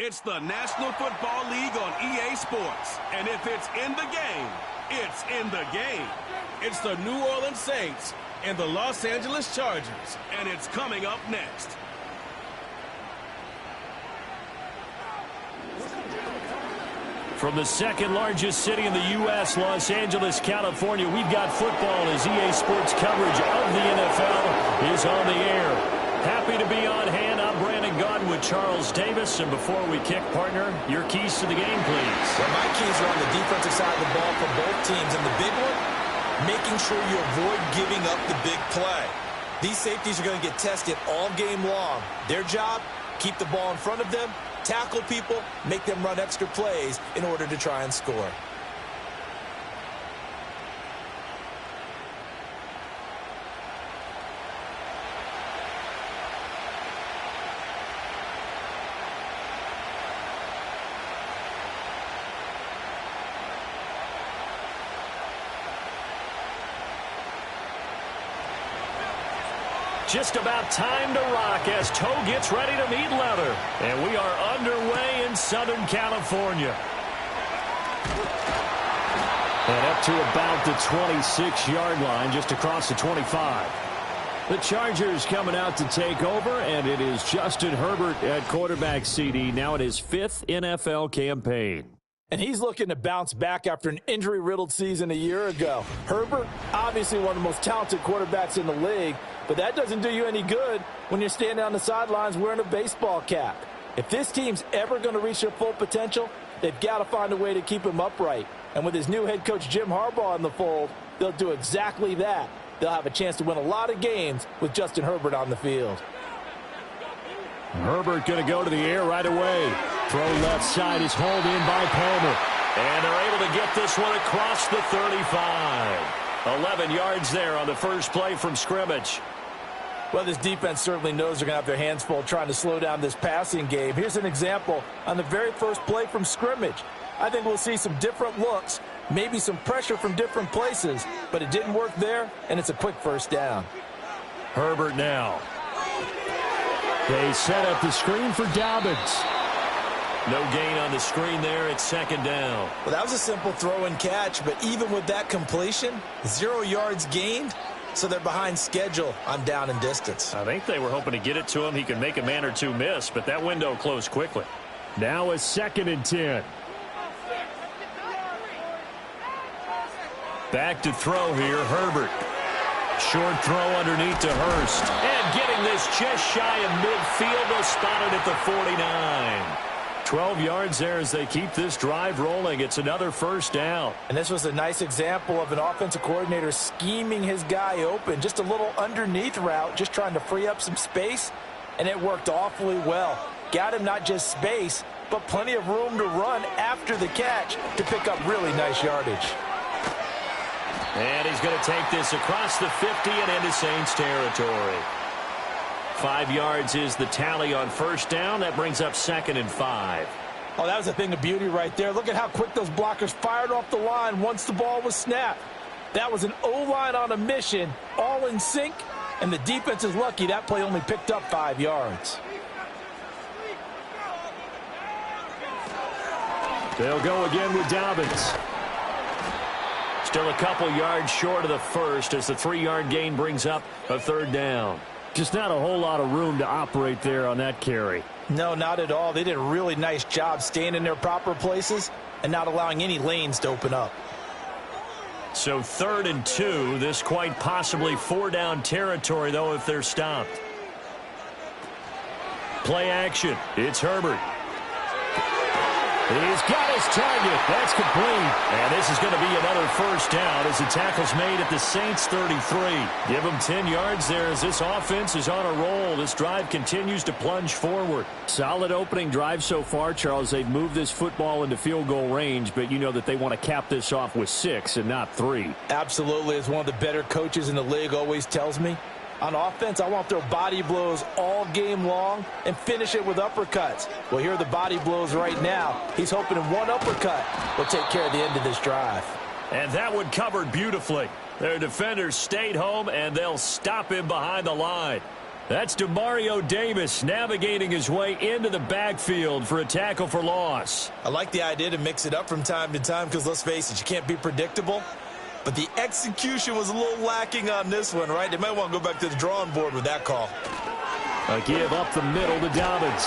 It's the National Football League on EA Sports. And if it's in the game, it's in the game. It's the New Orleans Saints and the Los Angeles Chargers. And it's coming up next. From the second largest city in the U.S., Los Angeles, California, we've got football as EA Sports coverage of the NFL is on the air. Happy to be on hand. I'm Brandon Gaudin with Charles Davis. And before we kick, partner, your keys to the game, please. Well, my keys are on the defensive side of the ball for both teams. And the big one, making sure you avoid giving up the big play. These safeties are going to get tested all game long. Their job, keep the ball in front of them, tackle people, make them run extra plays in order to try and score. Just about time to rock as toe gets ready to meet leather. And we are underway in Southern California. And up to about the 26-yard line, just across the 25. The Chargers coming out to take over, and it is Justin Herbert at quarterback CD, now in his 5th NFL campaign. And he's looking to bounce back after an injury-riddled season a year ago. Herbert, obviously one of the most talented quarterbacks in the league, but that doesn't do you any good when you're standing on the sidelines wearing a baseball cap. If this team's ever going to reach their full potential, they've got to find a way to keep him upright. And with his new head coach Jim Harbaugh in the fold, they'll do exactly that. They'll have a chance to win a lot of games with Justin Herbert on the field. Herbert going to go to the air right away. Throw left side is hauled in by Palmer. And they're able to get this one across the 35. 11 yards there on the first play from scrimmage. Well, this defense certainly knows they're going to have their hands full trying to slow down this passing game. Here's an example on the very first play from scrimmage. I think we'll see some different looks, maybe some pressure from different places, but it didn't work there, and it's a quick first down. Herbert now. They set up the screen for Dobbins. No gain on the screen there. It's second down. Well, that was a simple throw and catch, but even with that completion, 0 yards gained, so they're behind schedule on down and distance. I think they were hoping to get it to him. He could make a man or two miss, but that window closed quickly. Now a 2nd and 10. Back to throw here, Herbert. Short throw underneath to Hurst. And getting this just shy of midfield. They'll spot it at the 49. 12 yards there as they keep this drive rolling. It's another first down. And this was a nice example of an offensive coordinator scheming his guy open. Just a little underneath route, just trying to free up some space. And it worked awfully well. Got him not just space, but plenty of room to run after the catch to pick up really nice yardage. And he's going to take this across the 50 and into Saints territory. 5 yards is the tally on first down. That brings up 2nd and 5. Oh, that was a thing of beauty right there. Look at how quick those blockers fired off the line once the ball was snapped. That was an O-line on a mission, all in sync, and the defense is lucky that play only picked up 5 yards. They'll go again with Dobbins. Still a couple yards short of the first as the 3-yard gain brings up a third down. Just not a whole lot of room to operate there on that carry. No, not at all. They did a really nice job staying in their proper places and not allowing any lanes to open up. So 3rd and 2. This quite possibly 4-down territory, though, if they're stopped. Play action. It's Herbert. He's got his target. That's complete. And this is going to be another first down as the tackle's made at the Saints 33. Give them 10 yards there as this offense is on a roll. This drive continues to plunge forward. Solid opening drive so far, Charles. They've moved this football into field goal range, but you know that they want to cap this off with 6 and not 3. Absolutely. As one of the better coaches in the league always tells me, on offense, I want to throw body blows all game long and finish it with uppercuts. Well, here are the body blows right now. He's hoping in one uppercut will take care of the end of this drive. And that one covered beautifully. Their defenders stayed home, and they'll stop him behind the line. That's Demario Davis navigating his way into the backfield for a tackle for loss. I like the idea to mix it up from time to time because, let's face it, you can't be predictable. But the execution was a little lacking on this one, right? They might want to go back to the drawing board with that call. A give up the middle to Dobbins.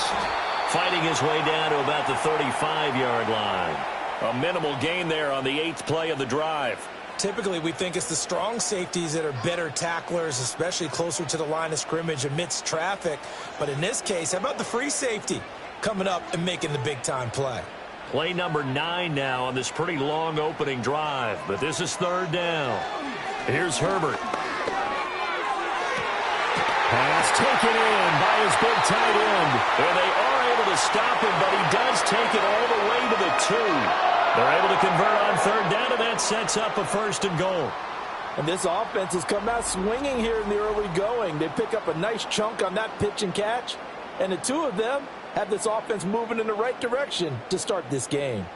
Fighting his way down to about the 35-yard line. A minimal gain there on the 8th play of the drive. Typically, we think it's the strong safeties that are better tacklers, especially closer to the line of scrimmage amidst traffic. But in this case, how about the free safety coming up and making the big-time play? Play number 9 now on this pretty long opening drive. But this is 3rd down. Here's Herbert. Pass taken in by his big tight end. And they are able to stop him, but he does take it all the way to the 2. They're able to convert on 3rd down, and that sets up a 1st and goal. And this offense has come out swinging here in the early going. They pick up a nice chunk on that pitch and catch. And the two of them have this offense moving in the right direction to start this game.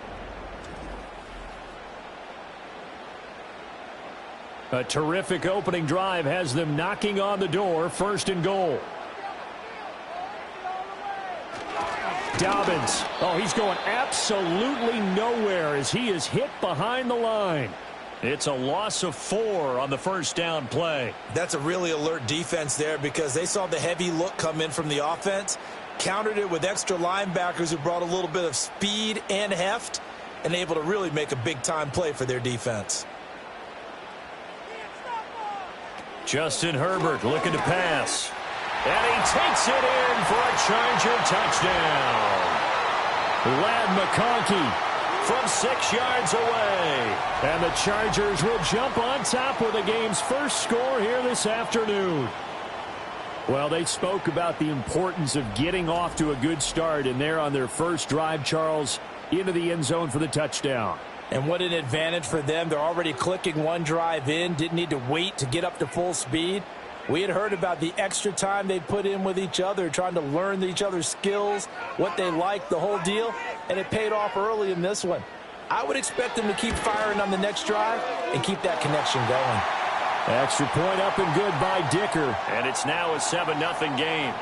A terrific opening drive has them knocking on the door. 1st and goal. Dobbins. Oh, he's going absolutely nowhere as he is hit behind the line. It's a loss of 4 on the 1st down play. That's a really alert defense there because they saw the heavy look come in from the offense, countered it with extra linebackers who brought a little bit of speed and heft, and able to really make a big-time play for their defense. Justin Herbert looking to pass. And he takes it in for a Charger touchdown. Ladd McConkey from 6 yards away. And the Chargers will jump on top with the game's first score here this afternoon. Well, they spoke about the importance of getting off to a good start, and they're on their first drive, Charles, into the end zone for the touchdown. And what an advantage for them. They're already clicking one drive in, didn't need to wait to get up to full speed. We had heard about the extra time they put in with each other, trying to learn each other's skills, what they like, the whole deal, and it paid off early in this one. I would expect them to keep firing on the next drive and keep that connection going. Extra point up and good by Dicker, and it's now a 7-0 game.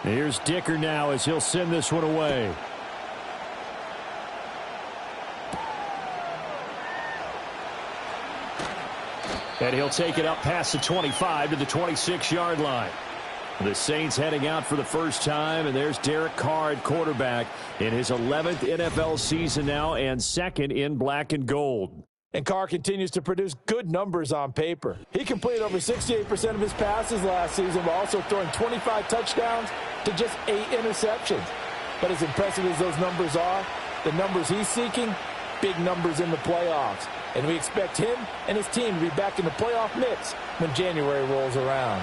Here's Dicker now as he'll send this one away. And he'll take it up past the 25 to the 26-yard line. The Saints heading out for the first time, and there's Derek Carr at quarterback in his 11th NFL season now and 2nd in black and gold. And Carr continues to produce good numbers on paper. He completed over 68% of his passes last season while also throwing 25 touchdowns to just 8 interceptions. But as impressive as those numbers are, the numbers he's seeking, big numbers in the playoffs. And we expect him and his team to be back in the playoff mix when January rolls around.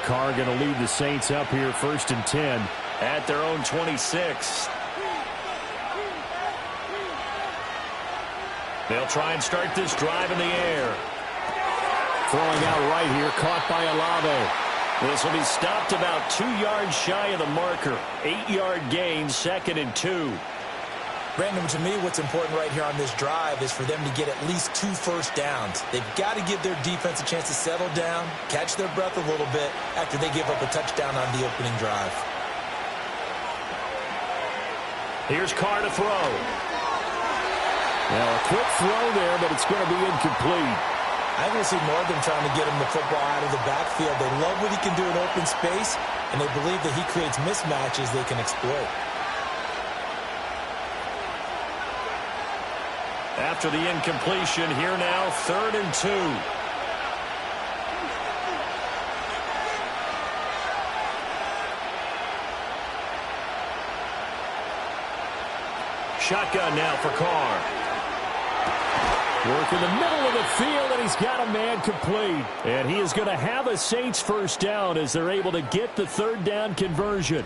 Carr going to lead the Saints up here 1st and 10 at their own 26. They'll try and start this drive in the air. Throwing out right here, caught by Olave. This will be stopped about 2 yards shy of the marker. 8-yard gain, 2nd and 2. Brandon, to me, what's important right here on this drive is for them to get at least 2 first downs. They've got to give their defense a chance to settle down, catch their breath a little bit after they give up a touchdown on the opening drive. Here's Carr to throw. Now, a quick throw there, but it's going to be incomplete. I think we'll see more of them trying to get him the football out of the backfield. They love what he can do in open space, and they believe that he creates mismatches they can exploit. After the incompletion, here now, 3rd and 2. Shotgun now for Carr. Work in the middle of the field, and he's got a man complete. And he is going to have a Saints first down as they're able to get the 3rd down conversion.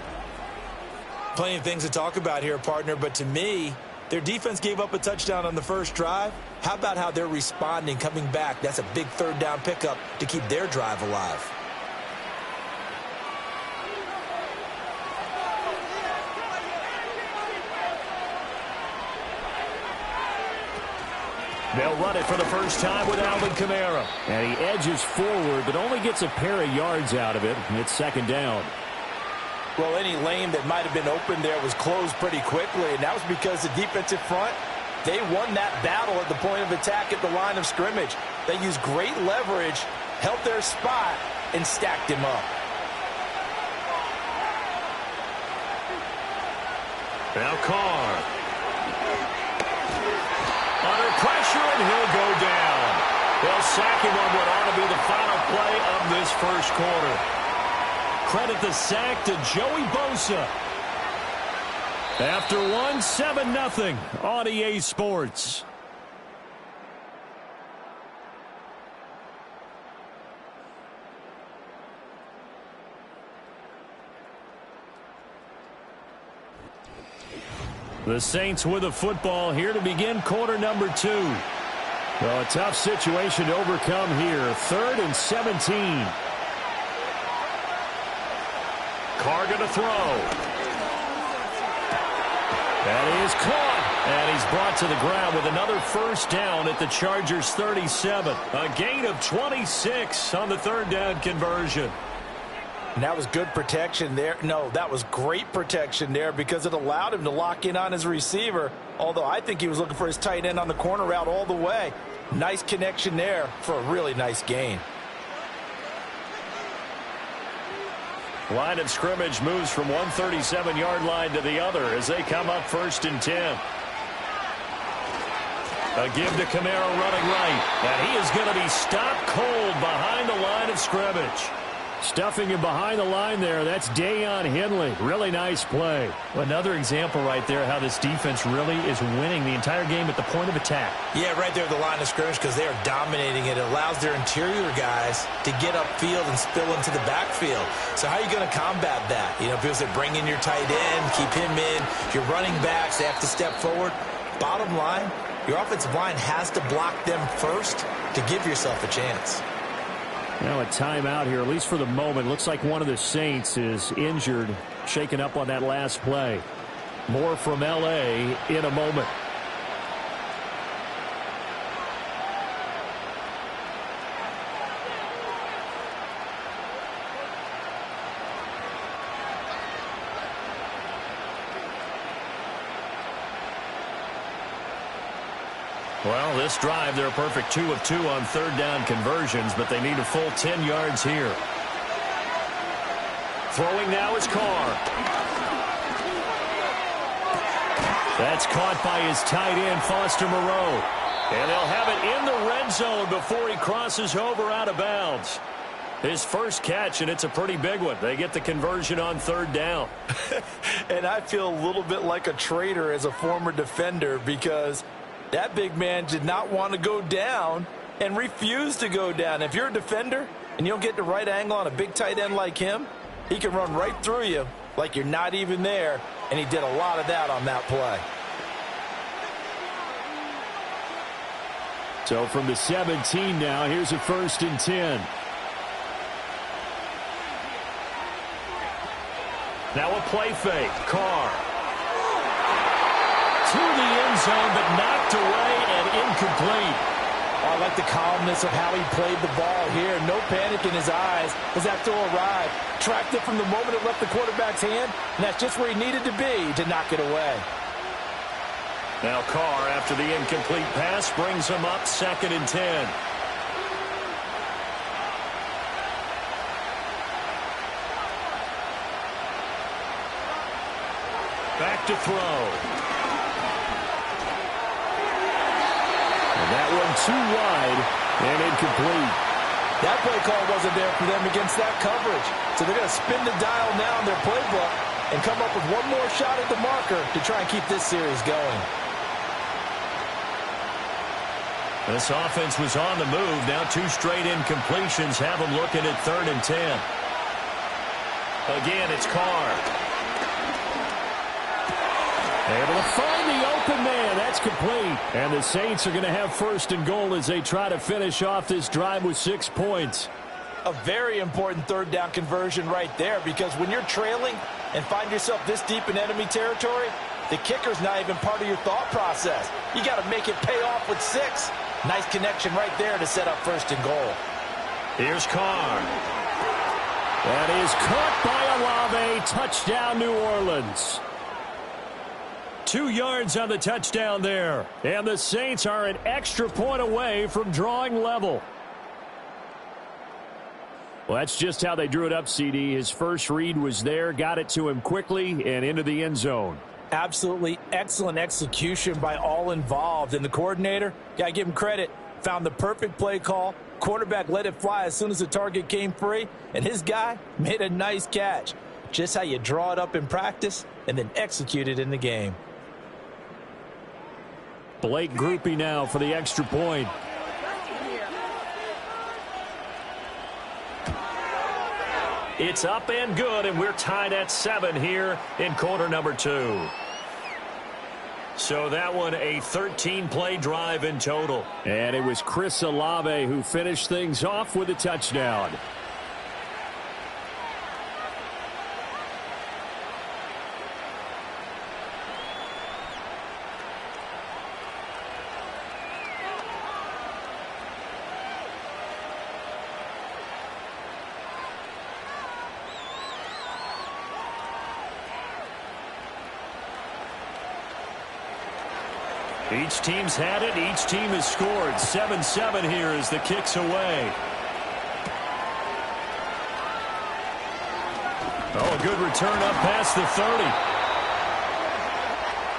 Plenty of things to talk about here, partner, but to me, Their defense gave up a touchdown on the first drive. How about how they're responding, coming back? That's a big third down pickup to keep their drive alive. They'll run it for the first time with Alvin Kamara. And he edges forward, but only gets a pair of yards out of it. It's second down. Well, any lane that might have been open there was closed pretty quickly, and that was because the defensive front, they won that battle at the point of attack at the line of scrimmage. They used great leverage, held their spot, and stacked him up. Now Carr. Under pressure, and he'll go down. They'll sack him on what ought to be the final play of this first quarter. Credit the sack to Joey Bosa. After one, 7-0 on EA Sports. The Saints with the football here to begin quarter number 2. Well, a tough situation to overcome here. 3rd and 17. Carr going to throw. That is caught. And he's brought to the ground with another first down at the Chargers' 37. A gain of 26 on the third down conversion. And that was good protection there. No, that was great protection there because it allowed him to lock in on his receiver, although I think he was looking for his tight end on the corner route all the way. Nice connection there for a really nice gain. Line of scrimmage moves from one 37-yard line to the other as they come up 1st and 10. A give to Kamara running right. And he is going to be stopped cold behind the line of scrimmage. Stuffing him behind the line there. That's Dayon Henley. Really nice play. Another example right there how this defense really is winning the entire game at the point of attack. Yeah, right there at the line of scrimmage because they are dominating it. It allows their interior guys to get upfield and spill into the backfield. So how are you going to combat that? You know, people say bring in your tight end, keep him in. Your running backs, they have to step forward. Bottom line, your offensive line has to block them first to give yourself a chance. Now a timeout here, at least for the moment. Looks like one of the Saints is injured, shaken up on that last play. More from L.A. in a moment. Well, this drive, they're a perfect 2 of 2 on third down conversions, but they need a full 10 yards here. Throwing now is Carr. That's caught by his tight end, Foster Moreau. And they'll have it in the red zone before he crosses over out of bounds. His first catch, and it's a pretty big one. They get the conversion on third down. And I feel a little bit like a traitor as a former defender because that big man did not want to go down and refused to go down. If you're a defender and you don't get the right angle on a big tight end like him, he can run right through you like you're not even there, and he did a lot of that on that play. So from the 17 now, here's a 1st and 10. Now a play fake. Carr. To the end zone, but knocked away and incomplete. I like the calmness of how he played the ball here. No panic in his eyes as that throw arrived. Tracked it from the moment it left the quarterback's hand, and that's just where he needed to be to knock it away. Now Carr, after the incomplete pass, brings him up 2nd and 10. Back to throw. That one too wide and incomplete. That play call wasn't there for them against that coverage. So they're going to spin the dial now in their playbook and come up with one more shot at the marker to try and keep this series going. This offense was on the move. Now 2 straight incompletions have them looking at 3rd and 10. Again, it's Carr. Able to find the open man. That's complete. And the Saints are going to have first and goal as they try to finish off this drive with 6 points. A very important third down conversion right there, because when you're trailing and find yourself this deep in enemy territory, the kicker's not even part of your thought process. You got to make it pay off with 6. Nice connection right there to set up first and goal. Here's Carr. That is caught by Olave. Touchdown, New Orleans. 2 yards on the touchdown there. And the Saints are an extra point away from drawing level. Well, that's just how they drew it up, CD. His first read was there, got it to him quickly, and into the end zone. Absolutely excellent execution by all involved. And the coordinator, got to give him credit, found the perfect play call. Quarterback let it fly as soon as the target came free, and his guy made a nice catch. Just how you draw it up in practice and then execute it in the game. Blake Groupie now for the extra point. It's up and good, and we're tied at 7 here in quarter number 2. So that one a 13-play drive in total. And it was Chris Olave who finished things off with a touchdown. Each team's had it. Each team has scored. 7-7 here as the kick's away. Oh, a good return up past the 30.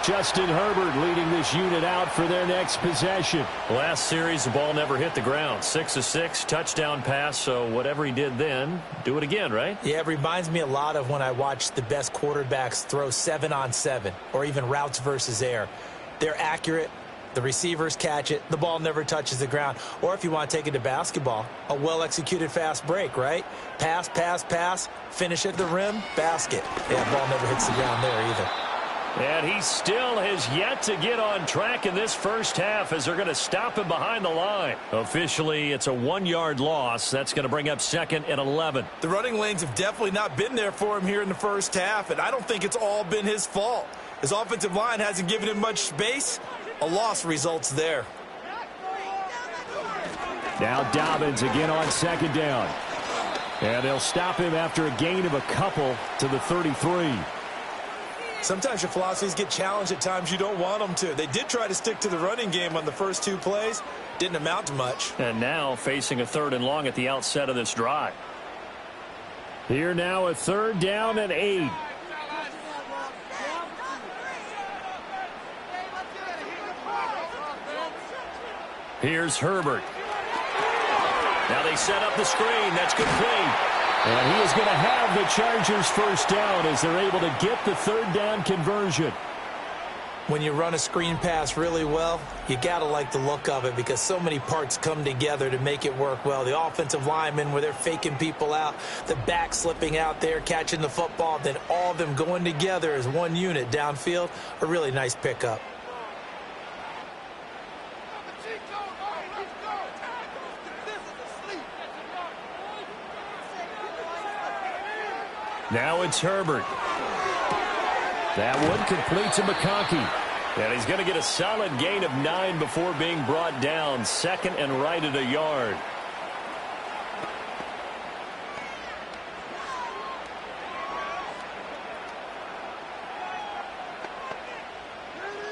Justin Herbert leading this unit out for their next possession. Last series, the ball never hit the ground. 6 of 6, touchdown pass. So whatever he did then, do it again, right? Yeah, it reminds me a lot of when I watch the best quarterbacks throw 7-on-7 or even routes versus air. They're accurate. The receivers catch it. The ball never touches the ground. Or if you want to take it to basketball, a well-executed fast break, right? Pass, pass, pass, finish at the rim, basket. Yeah, ball never hits the ground there either. And he still has yet to get on track in this first half as they're going to stop him behind the line. Officially, it's a 1-yard loss. That's going to bring up 2nd and 11. The running lanes have definitely not been there for him here in the first half, and I don't think it's all been his fault. His offensive line hasn't given him much space. A loss results there. Now Dobbins again on 2nd down. And they'll stop him after a gain of a couple to the 33. Sometimes your philosophies get challenged at times you don't want them to. They did try to stick to the running game on the first 2 plays. Didn't amount to much. And now facing a 3rd and long at the outset of this drive. Here now a 3rd down and 8. Here's Herbert. Now they set up the screen. That's complete. And he is going to have the Chargers first down as they're able to get the 3rd down conversion. When you run a screen pass really well, you got to like the look of it because so many parts come together to make it work well. The offensive linemen where they're faking people out, the back slipping out there, catching the football, then all of them going together as one unit downfield. A really nice pickup. Now it's Herbert. That one complete to McConkey. And he's going to get a solid gain of 9 before being brought down. 2nd and right at a yard.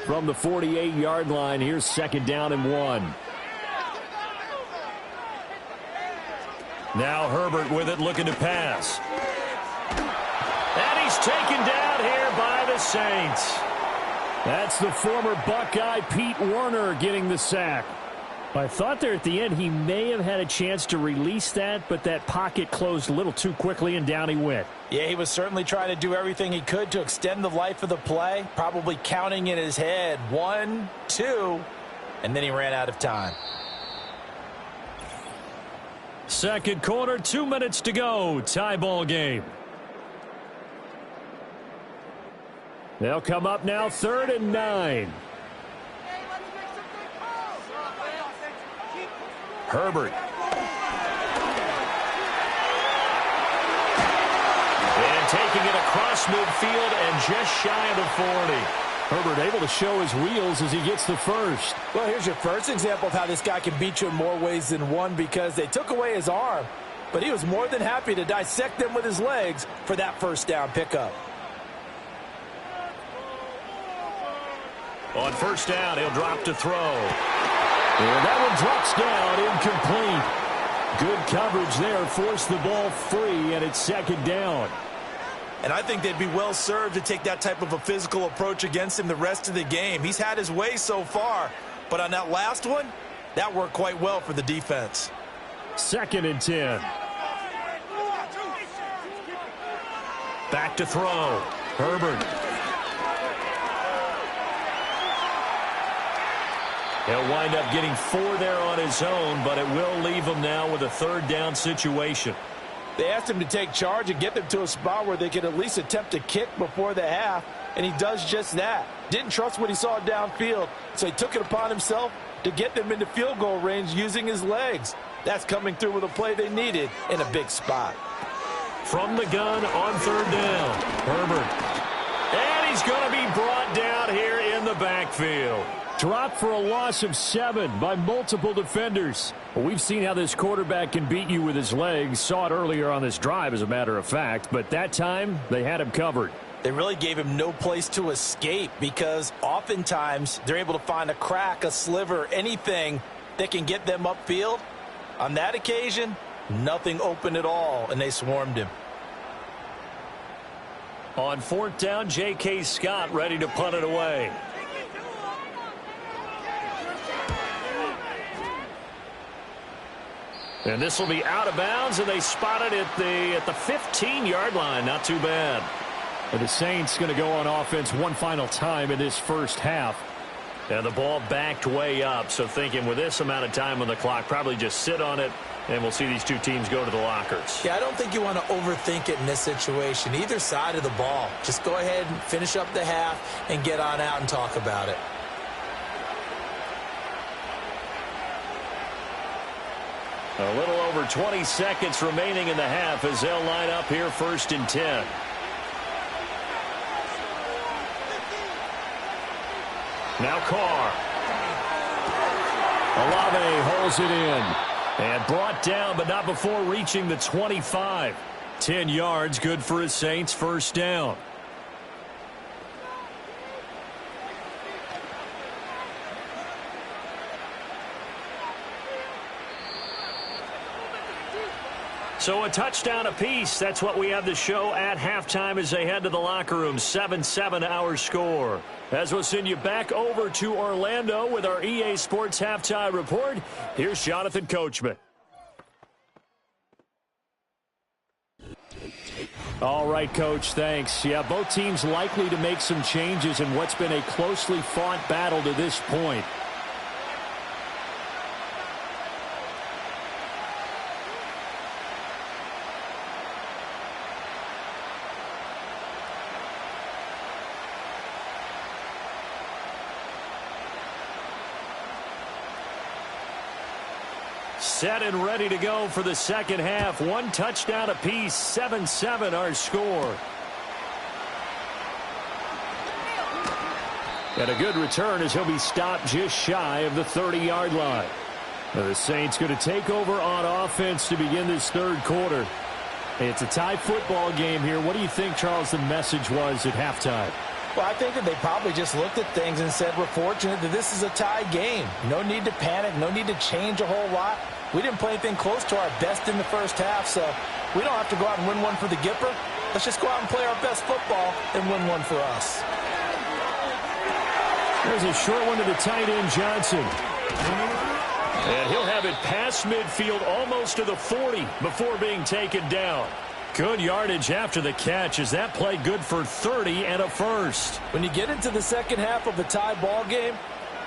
From the 48-yard line, here's 2nd down and 1. Now Herbert with it, looking to pass. And he's taken down here by the Saints. That's the former Buckeye Pete Werner getting the sack. I thought there at the end he may have had a chance to release that, but that pocket closed a little too quickly and down he went. Yeah, he was certainly trying to do everything he could to extend the life of the play, probably counting in his head 1, 2, and then he ran out of time. Second quarter, 2 minutes to go. Tie ball game. They'll come up now 3rd and 9. Herbert. And taking it across midfield and just shy of the 40. Herbert able to show his wheels as he gets the first. Well, here's your first example of how this guy can beat you in more ways than one, because they took away his arm, but he was more than happy to dissect them with his legs for that first down pickup. On first down, he'll drop to throw. And that one drops down, incomplete. Good coverage there, forced the ball free, and it's 2nd down. And I think they'd be well served to take that type of a physical approach against him the rest of the game. He's had his way so far, but on that last one, that worked quite well for the defense. 2nd and 10. Back to throw. Herbert. He'll wind up getting 4 there on his own, but it will leave him now with a 3rd down situation. They asked him to take charge and get them to a spot where they could at least attempt a kick before the half, and he does just that. Didn't trust what he saw downfield, so he took it upon himself to get them into field goal range using his legs. That's coming through with a play they needed in a big spot. From the gun on 3rd down, Herbert. And he's going to be brought down here in the backfield. Dropped for a loss of 7 by multiple defenders. Well, we've seen how this quarterback can beat you with his legs. Saw it earlier on this drive, as a matter of fact. But that time, they had him covered. They really gave him no place to escape, because oftentimes they're able to find a crack, a sliver, anything that can get them upfield. On that occasion, nothing open at all, and they swarmed him. On 4th down, J.K. Scott ready to punt it away. And this will be out of bounds, and they spot it at the 15-yard line. Not too bad. And the Saints going to go on offense one final time in this first half. And the ball backed way up, so thinking with this amount of time on the clock, probably just sit on it, and we'll see these two teams go to the lockers. Yeah, I don't think you want to overthink it in this situation. Either side of the ball. Just go ahead and finish up the half and get on out and talk about it. A little over 20 seconds remaining in the half as they'll line up here 1st and 10. Now Carr. Olave holds it in. And brought down, but not before reaching the 25. 10 yards, good for his Saints, 1st down. So a touchdown apiece. That's what we have the show at halftime as they head to the locker room. 7-7 our score. As we'll send you back over to Orlando with our EA Sports Halftime Report, here's Jonathan Coachman. All right, Coach, thanks. Yeah, both teams likely to make some changes in what's been a closely fought battle to this point. Set and ready to go for the second half. One touchdown apiece, 7-7 our score. And a good return as he'll be stopped just shy of the 30-yard line. Now the Saints going to take over on offense to begin this third quarter. It's a tie football game here. What do you think, Charles, the message was at halftime? Well, I think that they probably just looked at things and said, we're fortunate that this is a tie game. No need to panic, no need to change a whole lot. We didn't play anything close to our best in the first half, so we don't have to go out and win one for the Gipper. Let's just go out and play our best football and win one for us. There's a short one to the tight end, Johnson. And he'll have it past midfield almost to the 40 before being taken down. Good yardage after the catch. Is that play good for 30 and a first? When you get into the second half of a tie ball game,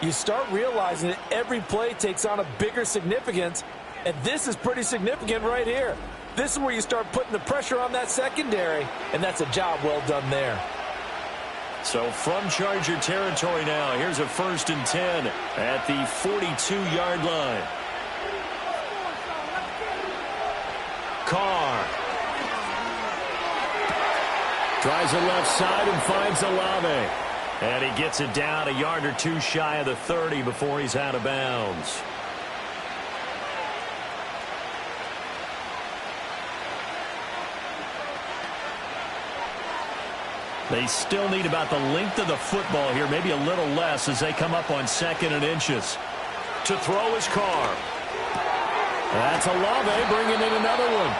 you start realizing that every play takes on a bigger significance, and this is pretty significant right here. This is where you start putting the pressure on that secondary, and that's a job well done there. So from Charger territory now, here's a 1st and 10 at the 42-yard line. Carr tries the left side and finds Olave. And he gets it down a yard or two shy of the 30 before he's out of bounds. They still need about the length of the football here, maybe a little less as they come up on 2nd and inches. To throw is Carr. That's Olave bringing in another one.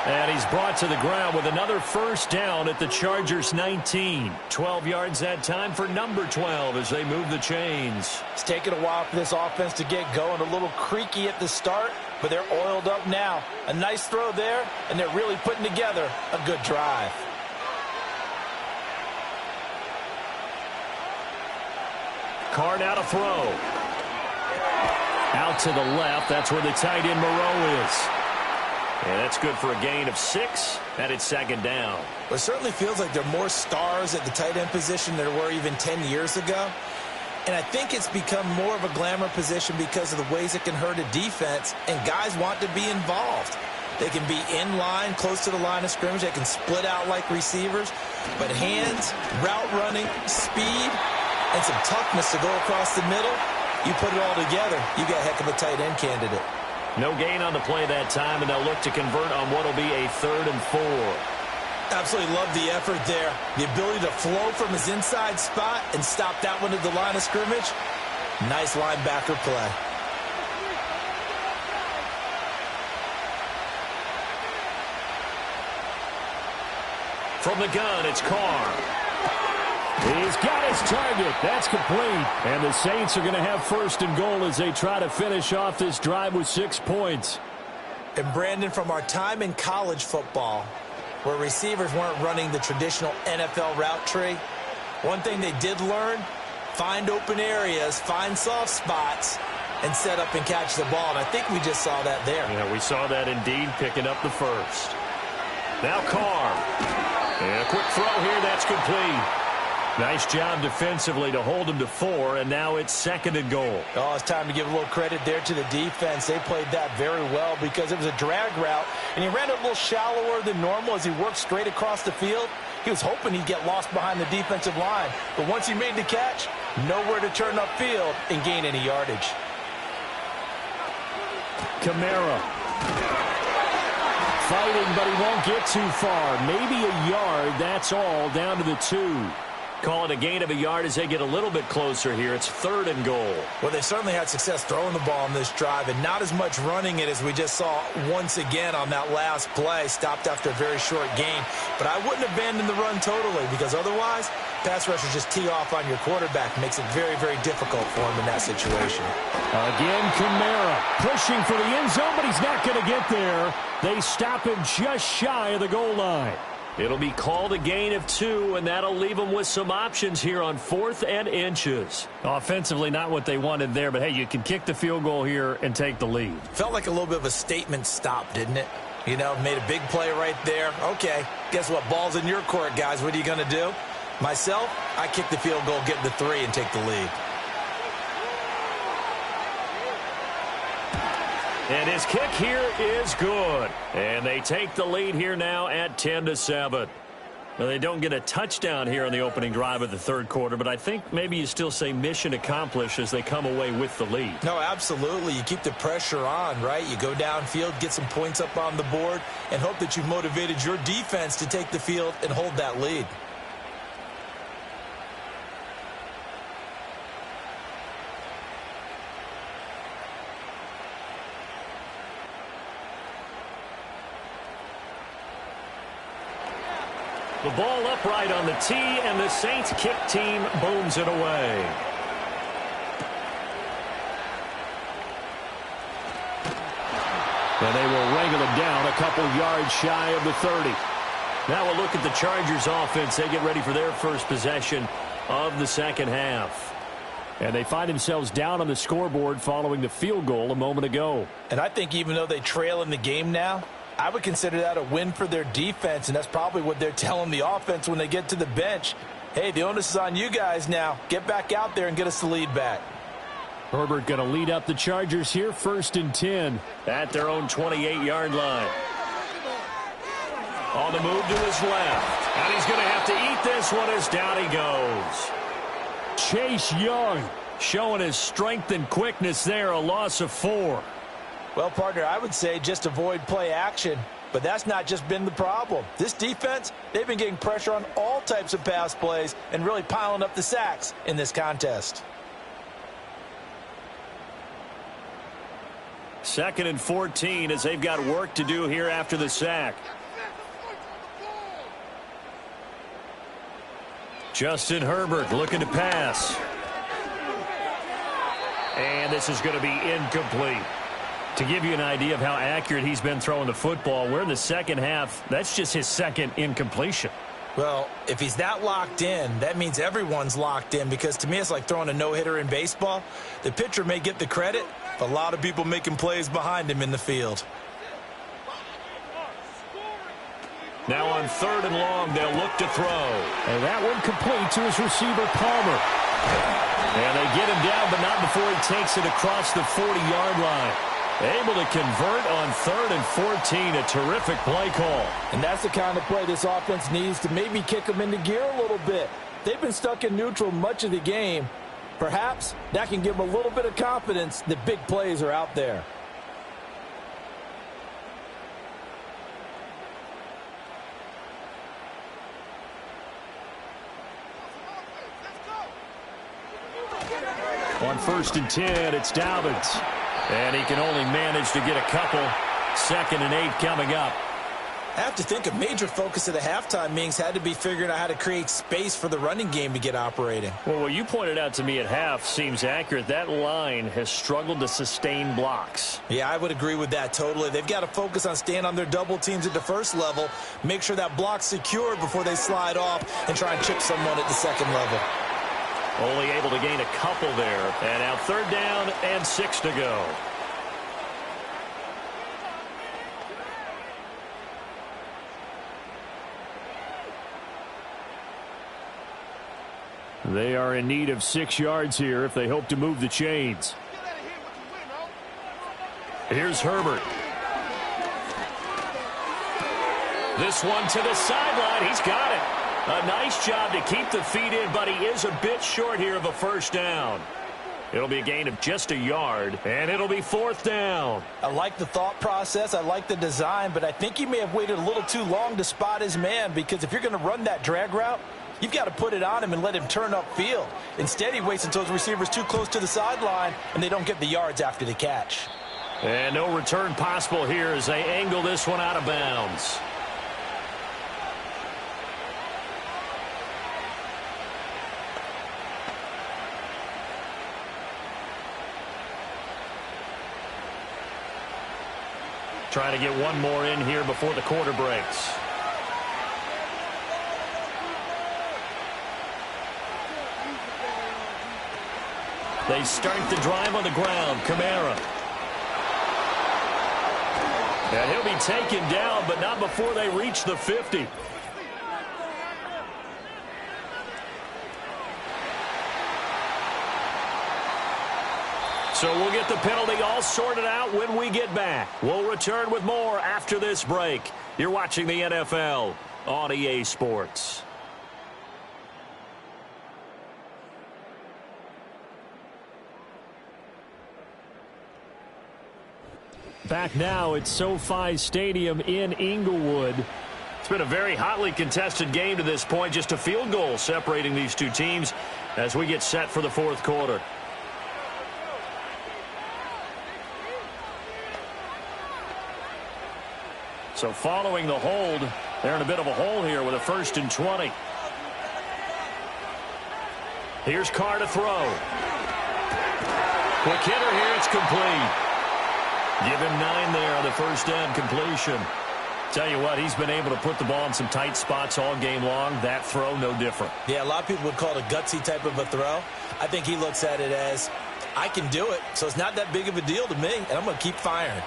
And he's brought to the ground with another 1st down at the Chargers 19. 12 yards that time for number 12 as they move the chains. It's taken a while for this offense to get going. A little creaky at the start, but they're oiled up now. A nice throw there, and they're really putting together a good drive. Carr now to throw. Out to the left. That's where the tight end Moreau is. And that's good for a gain of 6, and it's 2nd down. Well, it certainly feels like there are more stars at the tight end position than there were even 10 years ago. And I think it's become more of a glamour position because of the ways it can hurt a defense, and guys want to be involved. They can be in line, close to the line of scrimmage. They can split out like receivers. But hands, route running, speed, and some toughness to go across the middle, you put it all together, you got a heck of a tight end candidate. No gain on the play that time, and they'll look to convert on what will be a 3rd and 4. Absolutely love the effort there. The ability to flow from his inside spot and stop that one at the line of scrimmage. Nice linebacker play. From the gun, it's Carr. He's got his target. That's complete. And the Saints are going to have 1st and goal as they try to finish off this drive with 6 points. And Brandon, from our time in college football, where receivers weren't running the traditional NFL route tree, one thing they did learn, find open areas, find soft spots, and set up and catch the ball. And I think we just saw that there. Yeah, we saw that indeed, picking up the 1st. Now Carr. And a quick throw here, that's complete. Nice job defensively to hold him to 4, and now it's 2nd and goal. Oh, it's time to give a little credit there to the defense. They played that very well because it was a drag route, and he ran it a little shallower than normal as he worked straight across the field. He was hoping he'd get lost behind the defensive line, but once he made the catch, nowhere to turn upfield and gain any yardage. Kamara. Fighting, but he won't get too far. Maybe a yard, that's all, down to the 2. Call it a gain of a yard as they get a little bit closer here. It's 3rd and goal. Well, they certainly had success throwing the ball on this drive, and not as much running it as we just saw once again on that last play. Stopped after a very short gain. But I wouldn't abandon the run totally, because otherwise, pass rushers just tee off on your quarterback. Makes it very, very difficult for him in that situation. Again, Kamara pushing for the end zone, but he's not going to get there. They stop him just shy of the goal line. It'll be called a gain of 2, and that'll leave them with some options here on 4th and inches. Offensively, not what they wanted there, but hey, you can kick the field goal here and take the lead. Felt like a little bit of a statement stop, didn't it? You know, made a big play right there. Okay, guess what? Ball's in your court, guys. What are you going to do? Myself, I kick the field goal, get the 3, and take the lead. And his kick here is good. And they take the lead here now at 10-7. Now, they don't get a touchdown here on the opening drive of the 3rd quarter, but I think maybe you still say mission accomplished as they come away with the lead. No, absolutely. You keep the pressure on, right? You go downfield, get some points up on the board, and hope that you've motivated your defense to take the field and hold that lead. The ball upright on the tee, and the Saints kick team booms it away. And they will wrangle it down a couple yards shy of the 30. Now we'll look at the Chargers offense. They get ready for their first possession of the 2nd half. And they find themselves down on the scoreboard following the field goal a moment ago. And I think even though they trail in the game now, I would consider that a win for their defense, and that's probably what they're telling the offense when they get to the bench. Hey, the onus is on you guys now. Get back out there and get us the lead back. Herbert going to lead up the Chargers here, 1st and 10. At their own 28-yard line. On the move to his left. And he's going to have to eat this one as down he goes. Chase Young showing his strength and quickness there, a loss of 4. Well, partner, I would say just avoid play action. But that's not just been the problem. This defense, they've been getting pressure on all types of pass plays and really piling up the sacks in this contest. 2nd and 14 as they've got work to do here after the sack. Justin Herbert looking to pass. And this is going to be incomplete. To give you an idea of how accurate he's been throwing the football, we're in the second half. That's just his 2nd incompletion. Well, if he's that locked in, that means everyone's locked in, because to me it's like throwing a no-hitter in baseball. The pitcher may get the credit, but a lot of people making plays behind him in the field. Now on 3rd and long, they'll look to throw. And that one complete to his receiver, Palmer. And they get him down, but not before he takes it across the 40-yard line. Able to convert on 3rd and 14, a terrific play call. And that's the kind of play this offense needs to maybe kick them into gear a little bit. They've been stuck in neutral much of the game. Perhaps that can give them a little bit of confidence that big plays are out there. On 1st and 10, it's Dobbins. And he can only manage to get a couple. 2nd and 8 coming up. I have to think a major focus of the halftime meetings had to be figuring out how to create space for the running game to get operating. Well, what you pointed out to me at half seems accurate. That line has struggled to sustain blocks. Yeah, I would agree with that totally. They've got to focus on staying on their double teams at the first level, make sure that block's secure before they slide off and try and chip someone at the second level. Only able to gain a couple there. And now 3rd down and 6 to go. They are in need of 6 yards here if they hope to move the chains. Here's Herbert. This one to the sideline. He's got it. A nice job to keep the feet in, but he is a bit short here of a 1st down. It'll be a gain of just a yard, and it'll be 4th down. I like the thought process. I like the design, but I think he may have waited a little too long to spot his man, because if you're going to run that drag route, you've got to put it on him and let him turn upfield. Instead, he waits until his receiver's too close to the sideline, and they don't get the yards after the catch. And no return possible here as they angle this one out of bounds. Trying to get one more in here before the quarter breaks. They start the drive on the ground. Kamara. And he'll be taken down, but not before they reach the 50. So we'll get the penalty all sorted out when we get back. We'll return with more after this break. You're watching the NFL on EA Sports. Back now at SoFi Stadium in Inglewood. It's been a very hotly contested game to this point. Just a field goal separating these two teams as we get set for the 4th quarter. So following the hold, they're in a bit of a hole here with a 1st and 20. Here's Carr to throw. Quick hitter here, it's complete. Give him 9 there on the 1st down completion. Tell you what, he's been able to put the ball in some tight spots all game long. That throw, no different. Yeah, a lot of people would call it a gutsy type of a throw. I think he looks at it as, I can do it, so it's not that big of a deal to me, and I'm going to keep firing.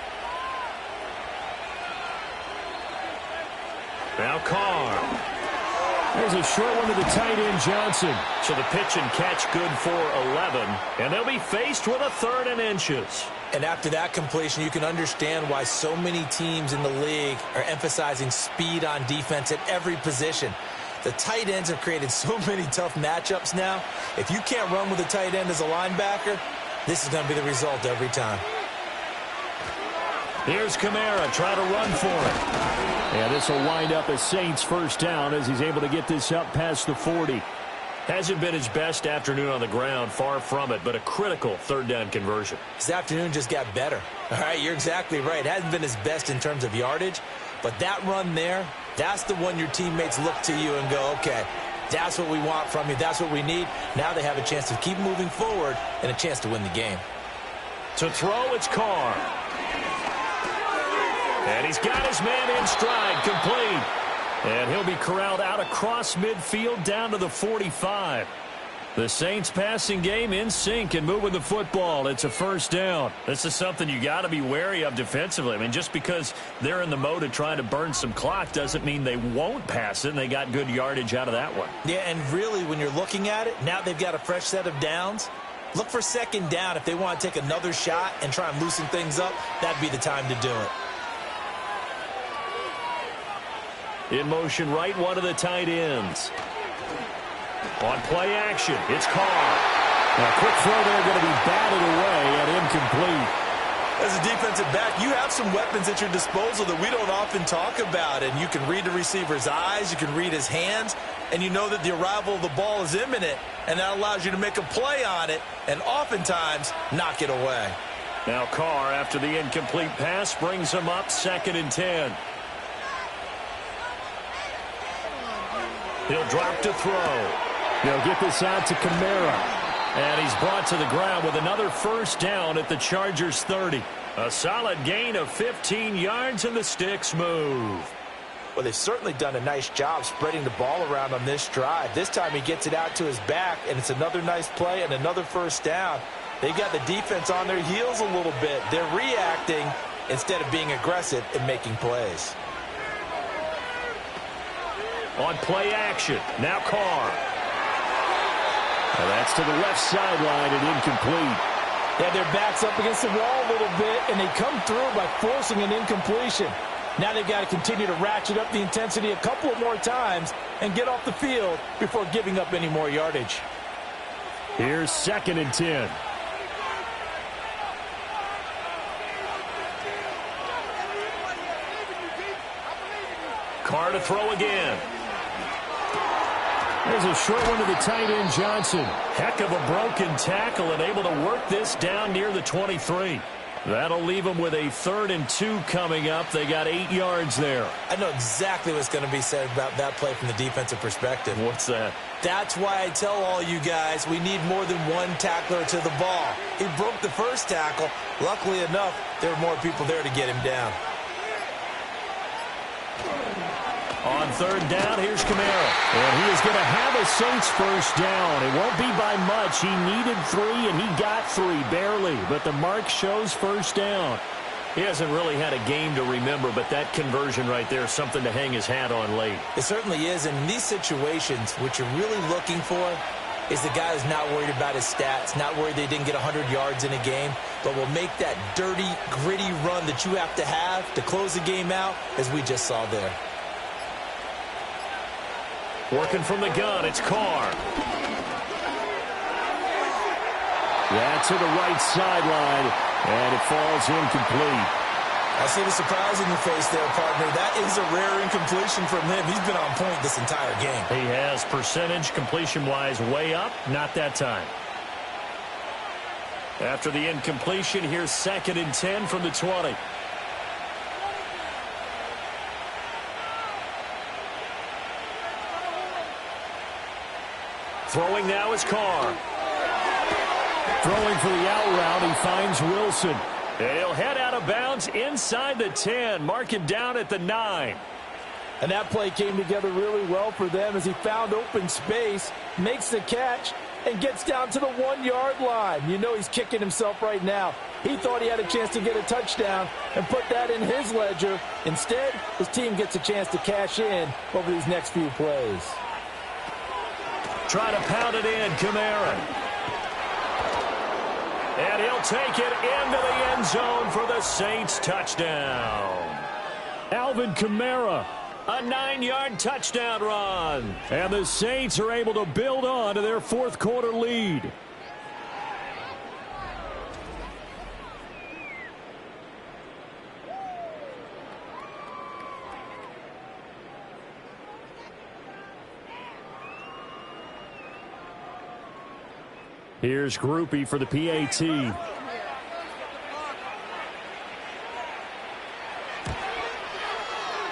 Now Carr. There's a short one to the tight end, Johnson. So the pitch and catch good for 11, and they'll be faced with a 3rd and inches. And after that completion, you can understand why so many teams in the league are emphasizing speed on defense at every position. The tight ends have created so many tough matchups now. If you can't run with a tight end as a linebacker, this is going to be the result every time. Here's Kamara trying to run for it. And this will wind up a Saints first down as he's able to get this up past the 40. Hasn't been his best afternoon on the ground, far from it, but a critical 3rd down conversion. His afternoon just got better. All right, you're exactly right. It hasn't been his best in terms of yardage, but that run there, that's the one your teammates look to you and go, okay, that's what we want from you. That's what we need. Now they have a chance to keep moving forward and a chance to win the game. To throw, it's Carr. And he's got his man in stride, complete. And he'll be corralled out across midfield down to the 45. The Saints passing game in sync and moving the football. It's a first down. This is something you got to be wary of defensively. I mean, just because they're in the mode of trying to burn some clock doesn't mean they won't pass it, and they got good yardage out of that one. Yeah, and really, when you're looking at it, now they've got a fresh set of downs. Look for 2nd down. If they want to take another shot and try and loosen things up, that'd be the time to do it. In motion right, one of the tight ends. On play action, it's Carr. Now, quick throw there, going to be batted away and incomplete. As a defensive back, you have some weapons at your disposal that we don't often talk about, and you can read the receiver's eyes, you can read his hands, and you know that the arrival of the ball is imminent, and that allows you to make a play on it and oftentimes knock it away. Now Carr, after the incomplete pass, brings him up 2nd and 10. He'll drop to throw. They'll get this out to Kamara. And he's brought to the ground with another first down at the Chargers 30. A solid gain of 15 yards, and the sticks move. Well, they've certainly done a nice job spreading the ball around on this drive. This time he gets it out to his back, and it's another nice play and another first down. They've got the defense on their heels a little bit. They're reacting instead of being aggressive and making plays. On play action, now Carr. Well, that's to the left sideline and incomplete. They have their backs up against the wall a little bit, and they come through by forcing an incompletion. Now they've got to continue to ratchet up the intensity a couple of more times and get off the field before giving up any more yardage. Here's 2nd and 10. Carr to throw again. There's a short one to the tight end, Johnson. Heck of a broken tackle and able to work this down near the 23. That'll leave them with a 3rd and 2 coming up. They got 8 yards there. I know exactly what's going to be said about that play from the defensive perspective. What's that? That's why I tell all you guys we need more than one tackler to the ball. He broke the first tackle. Luckily enough, there were more people there to get him down. On 3rd down, here's Kamara. And he is going to have a Saints first down. It won't be by much. He needed 3, and he got 3, barely. But the mark shows first down. He hasn't really had a game to remember, but that conversion right there is something to hang his hat on late. It certainly is. And in these situations, what you're really looking for is the guy who's not worried about his stats, not worried they didn't get 100 yards in a game, but will make that dirty, gritty run that you have to close the game out, as we just saw there. Working from the gun, it's Carr. That's to the right sideline, and it falls incomplete. I see the surprise in your face there, partner. That is a rare incompletion from him. He's been on point this entire game. He has percentage completion-wise way up, not that time. After the incompletion, here's 2nd and 10 from the 20. Throwing now is Carr. Throwing for the out route, he finds Wilson. And he'll head out of bounds inside the 10, mark him down at the 9. And that play came together really well for them as he found open space, makes the catch, and gets down to the 1-yard line. You know he's kicking himself right now. He thought he had a chance to get a touchdown and put that in his ledger. Instead, his team gets a chance to cash in over these next few plays. try to pound it in. Kamara. And he'll take it into the end zone for the Saints touchdown. Alvin Kamara. A 9-yard touchdown run. And the Saints are able to build on to their fourth quarter lead. Here's Groupie for the PAT.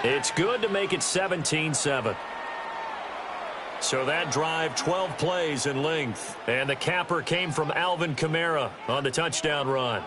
It's good to make it 17-7. So that drive, 12 plays in length. And the capper came from Alvin Kamara on the touchdown run.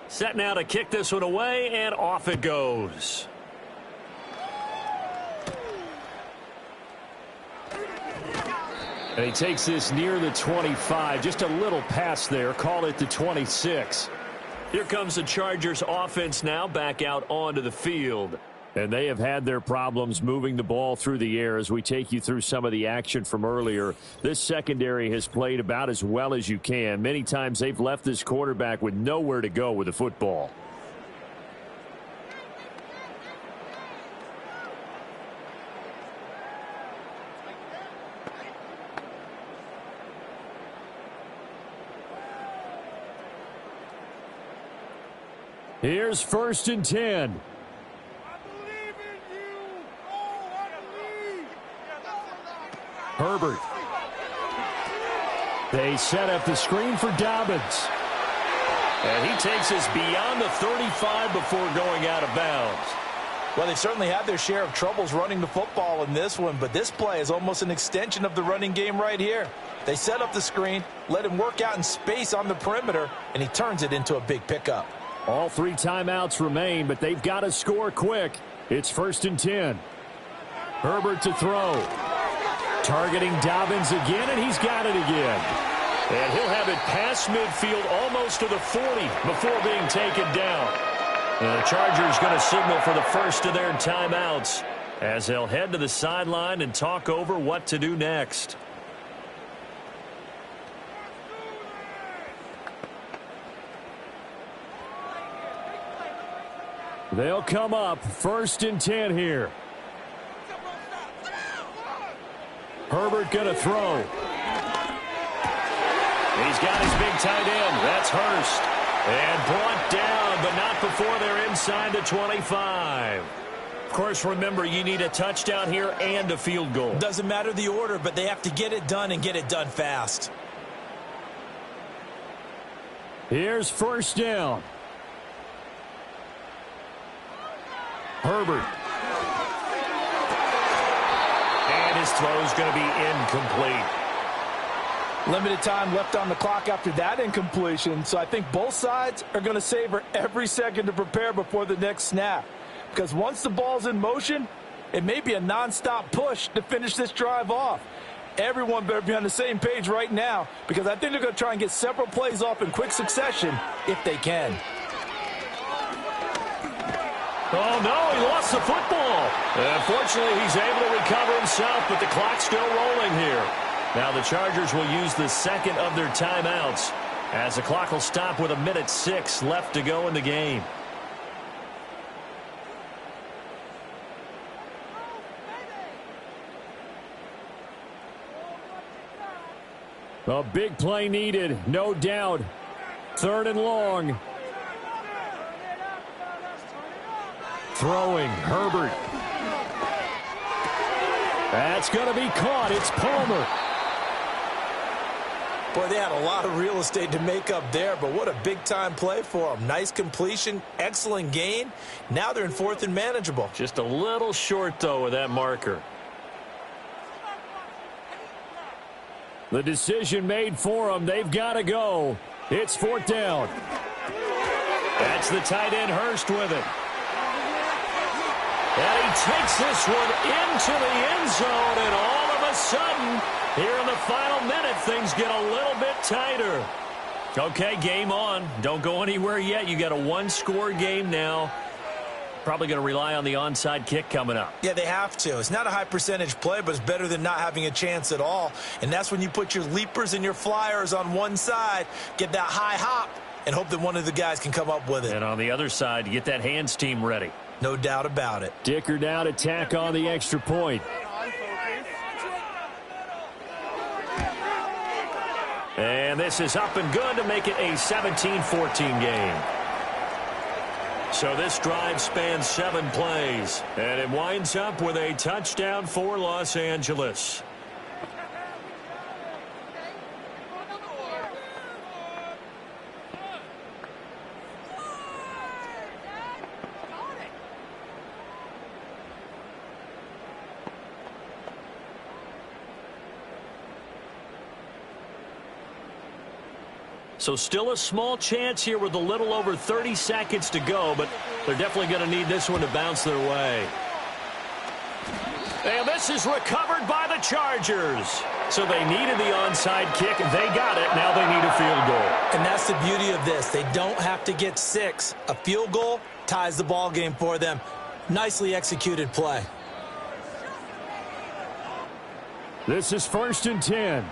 Set now to kick this one away, and off it goes. And he takes this near the 25. Just a little pass there. Call it the 26. Here comes the Chargers offense now back out onto the field. And they have had their problems moving the ball through the air as we take you through some of the action from earlier. This secondary has played about as well as you can. Many times they've left this quarterback with nowhere to go with the football. Here's 1st and 10. Herbert. They set up the screen for Dobbins. And he takes us beyond the 35 before going out of bounds. Well, they've certainly had their share of troubles running the football in this one, but this play is almost an extension of the running game right here. They set up the screen, let him work out in space on the perimeter, and he turns it into a big pickup. All 3 timeouts remain, but they've got to score quick. It's 1st and 10. Herbert to throw. Targeting Dobbins again, and he's got it again. And he'll have it past midfield almost to the 40 before being taken down. And the Chargers going to signal for the first of their timeouts as they'll head to the sideline and talk over what to do next. They'll come up 1st and 10 here. Herbert going to throw. He's got his big tight end. That's Hurst. And brought down, but not before they're inside the 25. Of course, remember, you need a touchdown here and a field goal. Doesn't matter the order, but they have to get it done and get it done fast. Here's 1st down. Herbert. His throw's going to be incomplete. Limited time left on the clock after that incompletion, so I think both sides are going to savor every second to prepare before the next snap. Because once the ball's in motion, it may be a nonstop push to finish this drive off. Everyone better be on the same page right now, because I think they're going to try and get several plays off in quick succession if they can. Oh, no, he lost the football. Unfortunately, he's able to recover himself, but the clock's still rolling here. Now the Chargers will use the second of their timeouts as the clock will stop with 1:06 left to go in the game. A big play needed, no doubt. 3rd and long. Throwing, Herbert. That's going to be caught. It's Palmer. Boy, they had a lot of real estate to make up there, but what a big-time play for them. Nice completion, excellent gain. Now they're in 4th and manageable. Just a little short, though, with that marker. The decision made for them. They've got to go. It's 4th down. That's the tight end Hurst with it. And he takes this one into the end zone, and all of a sudden, here in the final minute, things get a little bit tighter. Okay, game on. Don't go anywhere yet. You got a one-score game now. Probably going to rely on the onside kick coming up. Yeah, they have to. It's not a high-percentage play, but it's better than not having a chance at all. And that's when you put your leapers and your flyers on one side, get that high hop, and hope that one of the guys can come up with it. And on the other side, get that hands team ready. No doubt about it. Dicker down to tack on the extra point. And this is up and good to make it a 17-14 game. So this drive spans 7 plays, and it winds up with a touchdown for Los Angeles. So still a small chance here with a little over 30 seconds to go, but they're definitely going to need this one to bounce their way. And this is recovered by the Chargers. So they needed the onside kick. They got it. Now they need a field goal. And that's the beauty of this. They don't have to get 6. A field goal ties the ball game for them. Nicely executed play. This is 1st and 10.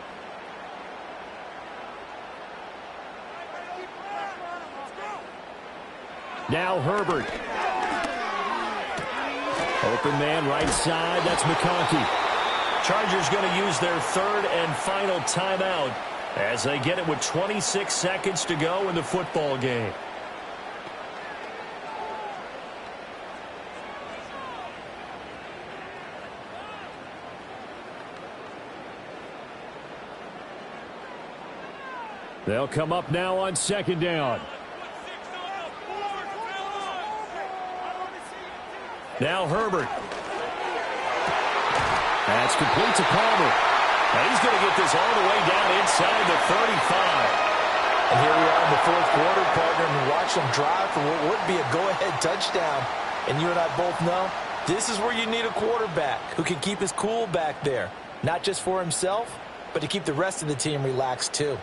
Now Herbert. Open man right side. That's McConkey. Chargers going to use their 3rd and final timeout as they get it with 26 seconds to go in the football game. They'll come up now on 2nd down. Now Herbert. That's complete to Palmer. And he's going to get this all the way down inside the 35. And here we are in the 4th quarter, partner, and watch them drive for what would be a go-ahead touchdown. And you and I both know this is where you need a quarterback who can keep his cool back there. Not just for himself, but to keep the rest of the team relaxed too.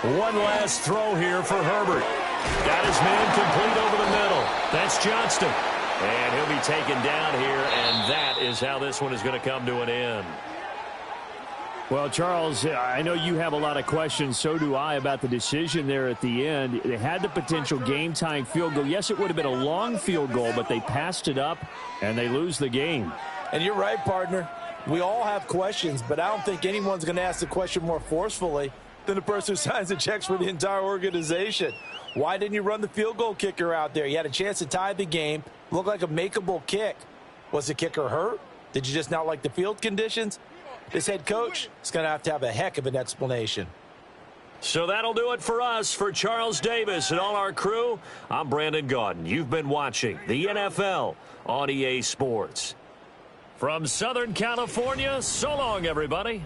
One last throw here for Herbert. Got his man complete over the middle. That's Johnston. And he'll be taken down here, and that is how this one is going to come to an end. Well, Charles, I know you have a lot of questions. So do I about the decision there at the end. They had the potential game-tying field goal. Yes, it would have been a long field goal, but they passed it up, and they lose the game. And you're right, partner. We all have questions, but I don't think anyone's going to ask the question more forcefully than the person who signs the checks for the entire organization. Why didn't you run the field goal kicker out there? You had a chance to tie the game. Looked like a makeable kick. Was the kicker hurt? Did you just not like the field conditions? This head coach is going to have a heck of an explanation. So that'll do it for us. For Charles Davis and all our crew, I'm Brandon Gaudin. You've been watching the NFL on EA Sports. From Southern California, so long, everybody.